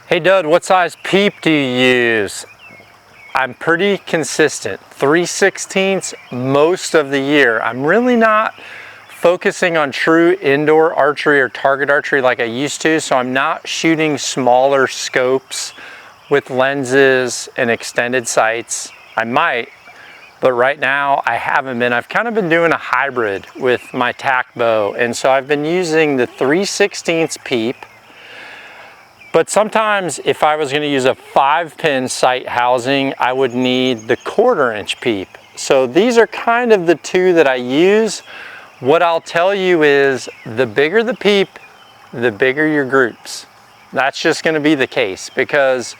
Hey Dud, what size peep do you use? I'm pretty consistent, 3/16 most of the year. I'm really not focusing on true indoor archery or target archery like I used to, so I'm not shooting smaller scopes with lenses and extended sights. I might, but right now I haven't been. I've kind of been doing a hybrid with my tack bow, and so I've been using the 3/16 peep. But sometimes if I was going to use a 5-pin sight housing, I would need the 1/4 inch peep. So these are kind of the two that I use. What I'll tell you is the bigger the peep, the bigger your groups. That's just going to be the case because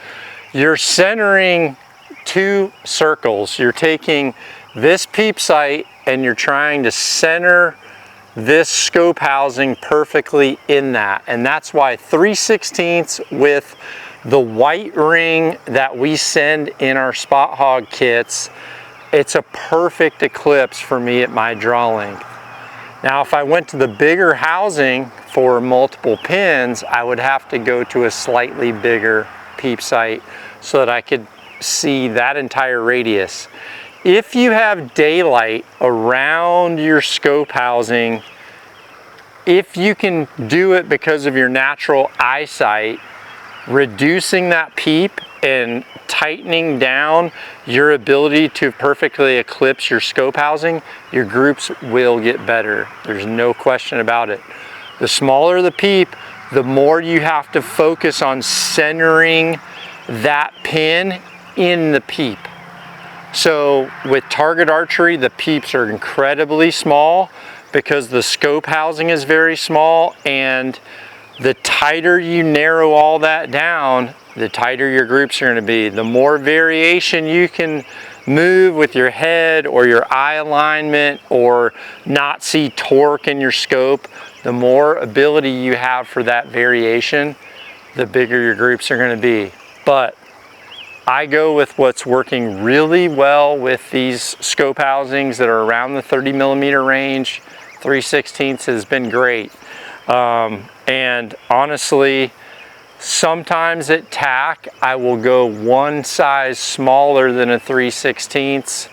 you're centering two circles. You're taking this peep sight and you're trying to center this scope housing perfectly in that, and that's why 3/16 with the white ring that we send in our Spot Hogg kits, it's a perfect eclipse for me at my draw length. Now if I went to the bigger housing for multiple pins, I would have to go to a slightly bigger peep sight so that I could see that entire radius. If you have daylight around your scope housing, if you can do it because of your natural eyesight, reducing that peep and tightening down your ability to perfectly eclipse your scope housing, your groups will get better. There's no question about it. The smaller the peep, the more you have to focus on centering that pin in the peep. So with target archery, the peeps are incredibly small because the scope housing is very small, and the tighter you narrow all that down, the tighter your groups are going to be. The more variation you can move with your head or your eye alignment or not see torque in your scope, the more ability you have for that variation, the bigger your groups are going to be. But I go with what's working really well with these scope housings that are around the 30mm range. 3/16 has been great. And honestly, sometimes at tack, I will go one size smaller than a 3/16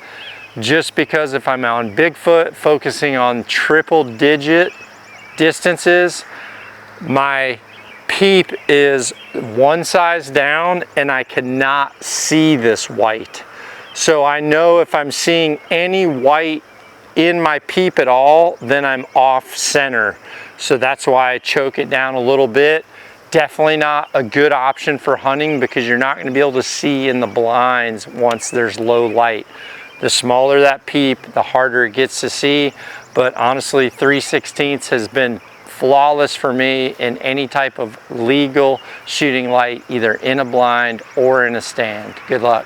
just because if I'm on Bigfoot focusing on triple digit distances, my peep is one size down and I cannot see this white. So I know if I'm seeing any white in my peep at all, then I'm off center. So that's why I choke it down a little bit. Definitely not a good option for hunting because you're not going to be able to see in the blinds once there's low light. The smaller that peep, the harder it gets to see. But honestly, 3/16 has been flawless for me in any type of legal shooting light, either in a blind or in a stand. Good luck.